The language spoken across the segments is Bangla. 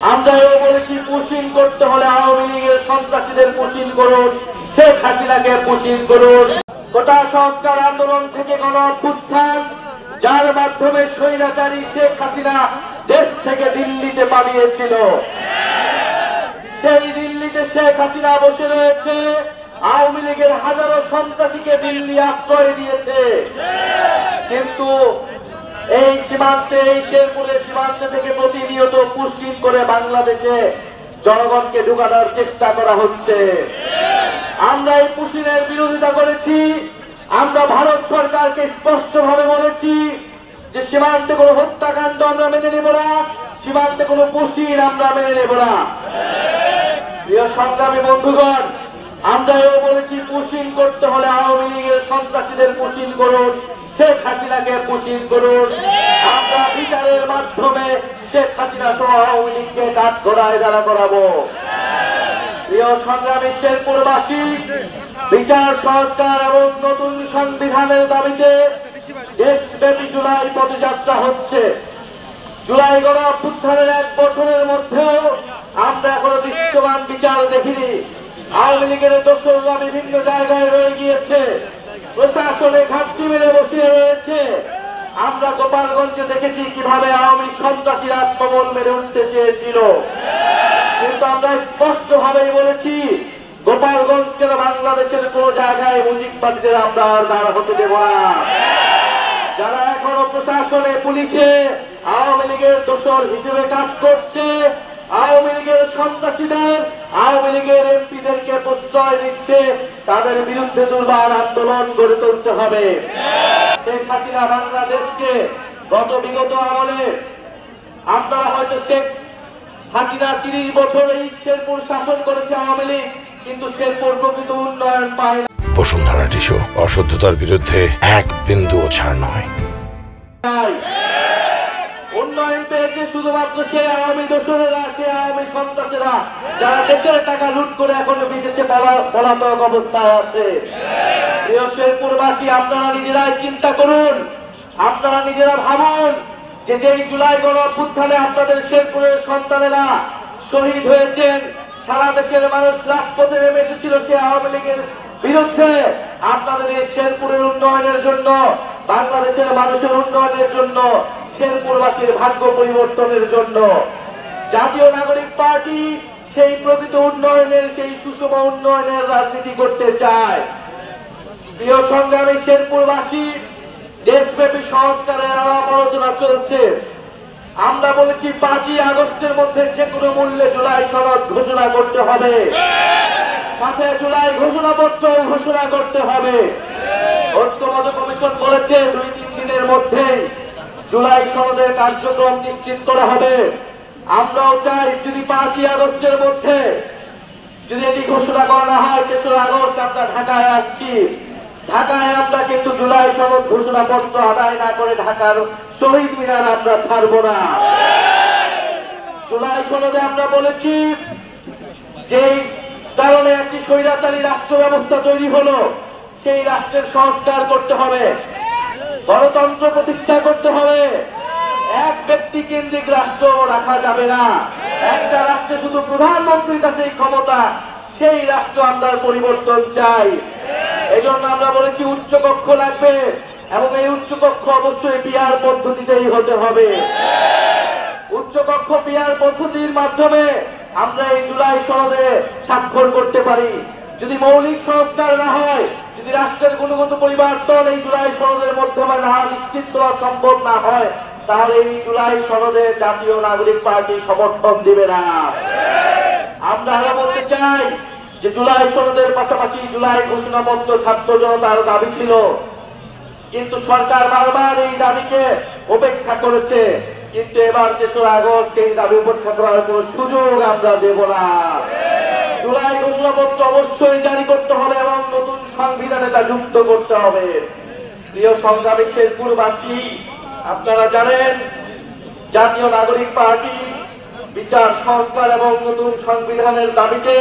আমরাও বলেছি পুশিং করতে হলে আওয়ামী লীগের সন্ত্রাসীদের পুশিং করুন, শেখ হাসিনাকে পুশিং করুন। কোটা সংস্কার আন্দোলন থেকে গণ অভ্যুত্থান, যার মাধ্যমে স্বৈরাচারী শেখ হাসিনা দেশ থেকে দিল্লিতে পালিয়েছিল, সেই দিল্লিতে শেখ হাসিনা বসে রয়েছে। আওয়ামী লীগের হাজারো সন্ত্রাসীকে দিল্লি আশ্রয় দিয়েছে, কিন্তু এই সীমান্তে, এই শেরপুরের সীমান্তে থেকে প্রতিনিয়ত পুশিং করে বাংলাদেশে জনগণকে ঢুকানোর চেষ্টা করা হচ্ছে। আমরা এই পুশিংয়ের বিরোধিতা করেছি। আমরা ভারত সরকারকে স্পষ্টভাবে বলেছি যে সীমান্তে কোনো হত্যাকাণ্ড আমরা মেনে নেব না, সীমান্তে কোনো পুশিং আমরা মেনে নেব না। প্রিয় সংগ্রামী বন্ধুগণ, আমরাও বলেছি পুশিং করতে হলে আওয়ামী লীগের সন্ত্রাসীদের পুশিং করুন, শেখ হাসিনাকে পুশিং করুন। আমরা বিচারের মাধ্যমে শেখ হাসিনা সহ আওয়ামী লীগকে কাঠগড়ায় দাঁড়া করাবো। প্রিয় সংগ্রামী শেরপুরবাসী, বিচার সংস্কার এবং নতুন সংবিধানের দাবিতে দেশব্যাপী জুলাই পদযাত্রা হচ্ছে। জুলাই গণ অভ্যুত্থানের 1 বছরের মধ্যেও আমরা এখনো দৃশ্যমান বিচার দেখিনি। আওয়ামী লীগের দোসররা বিভিন্ন জায়গায় রয়ে গিয়েছে, প্রশাসনে ঘাটতি মেরে বসে রয়েছে। আমরা গোপালগঞ্জে দেখেছি কিভাবে আওয়ামী সন্ত্রাসীরা ছবল মেরে উঠতে চেয়েছিল, কিন্তু আমরা স্পষ্ট ভাবেই বলেছি গোপালগঞ্জকে বাংলাদেশের কোন জায়গায় মুজিববাদীদের আমরা আর দাঁড় হতে দেব না। যারা এখনো প্রশাসনে, পুলিশে আওয়ামী লীগের দোসর হিসেবে কাজ করছে, আওয়ামী লীগের সন্ত্রাসীদের, আওয়ামী লীগের এমপিদেরকে প্রশ্রয় দিচ্ছে, তাদের বিরুদ্ধে দুর্বার আন্দোলন গড়ে তুলতে হবে। শেখ হাসিনা বাংলাদেশকে বিগত আমলে, আপনারা হয়তো শেখ হাসিনা 30 বছর এই শেরপুর শাসন করেছে আওয়ামী লীগ, কিন্তু শেরপুর প্রকৃত উন্নয়ন পায় না। বসুন্ধরা টিস্যু অশুদ্ধতার বিরুদ্ধে এক বিন্দুও ছাড় নয়। উন্নয়ন পেয়েছে শুধুমাত্র সে আওয়ামী দোসরেরা, সে আওয়ামী সন্ত্রাসীরা, যারা দেশের টাকা লুট করে এখন বিদেশে পলাতক অবস্থায় আছে। প্রিয় শেরপুরবাসী, আপনারা নিজেরাই চিন্তা করুন, আপনারা নিজেরা ভাবুন যে যেই জুলাই গণ অভ্যুত্থানে আপনাদের শেরপুরের সন্তানেরা শহীদ হয়েছেন, সারা দেশের মানুষ রাজপথে নেমে এসেছিল সে আওয়ামী লীগের বিরুদ্ধে। আপনাদের এই শেরপুরের উন্নয়নের জন্য, বাংলাদেশের মানুষের উন্নয়নের জন্য, শেরপুরবাসীর ভাগ্য পরিবর্তনের জন্য জাতীয় নাগরিক পার্টি সেই প্রকৃত উন্নয়নের, সেই সুষম উন্নয়নের রাজনীতি করতে চায়। প্রিয় সংগ্রামী শেরপুরবাসী, দেশব্যাপী সংস্কারের আলাপ আলোচনা চলছে। আমরা বলেছি 5ই আগস্টের মধ্যে যে কোনো মূল্যে জুলাই সনদ ঘোষণা করতে হবে, সাথে জুলাই ঘোষণাপত্র ঘোষণা করতে হবে। ঐক্যমত্য কমিশন বলেছে 2-3 দিনের মধ্যেই জুলাই সনদের কার্যক্রম নিশ্চিত করা হবে। আমরাও চাই যদি 5ই আগস্টের মধ্যে যদি এটি ঘোষণা করা না হয়, 3রা আগস্ট আমরা ঢাকায় আসছি। ঢাকায় আমরা কিন্তু জুলাই সনদ ঘোষণাপত্র আদায় না করে ঢাকার শহীদ মিনার আমরা ছাড়ব না। জুলাই সনদে আমরা বলেছি যেই কারণে একটি স্বৈরাচারী রাষ্ট্র ব্যবস্থা তৈরি হলো, সেই রাষ্ট্রের সংস্কার করতে হবে, গণতন্ত্র প্রতিষ্ঠা করতে হবে। এক ব্যক্তি কেন্দ্রিক রাষ্ট্র রাখা যাবে না। একটা রাষ্ট্রে শুধু প্রধানমন্ত্রীর কাছে ক্ষমতা, সেই রাষ্ট্র আমরা পরিবর্তন চাই। এই জন্য আমরা বলেছি উচ্চকক্ষ লাগবে, এবং এই উচ্চকক্ষ অবশ্যই পিআর পদ্ধতিতেই হতে হবে। উচ্চকক্ষ পিআর পদ্ধতির মাধ্যমে আমরা এই জুলাই সনদে স্বাক্ষর করতে পারি। যদি মৌলিক সংস্কার না হয়, যদি রাষ্ট্রের গুণগত পরিবর্তন এই জুলাই সনদের মাধ্যমে না নিশ্চিত করা সম্ভব না হয়, তাহলে এই জুলাই সনদে জাতীয় নাগরিক পার্টি সমর্থন দিবে না। আমরা আরো বলতে চাই যে জুলাই সনদের পাশাপাশি জুলাই ঘোষণাপত্র ছাত্র জনতার দাবি ছিল, কিন্তু সরকার বারবার এই দাবিকে উপেক্ষা করেছে। কিন্তু এবার 3রা আগস্ট সেই দাবি উপেক্ষা করার কোন সুযোগ আমরা দেব না। জুলাই ঘোষণাপত্র অবশ্যই জারি করতে হবে এবং নতুন সংবিধানে তা যুক্ত করতে হবে। প্রিয় সংগ্রামী শেরপুরবাসী, আপনারা জানেন জাতীয় নাগরিক পার্টি বিচার সংস্কার এবং নতুন সংবিধানের দাবিতে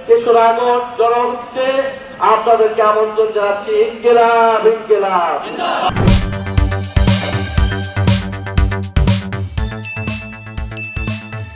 3রা আগস্ট জড়ো হচ্ছে। আপনাদেরকে আমন্ত্রণ জানাচ্ছি। ইনকিলাব ইনকিলাব।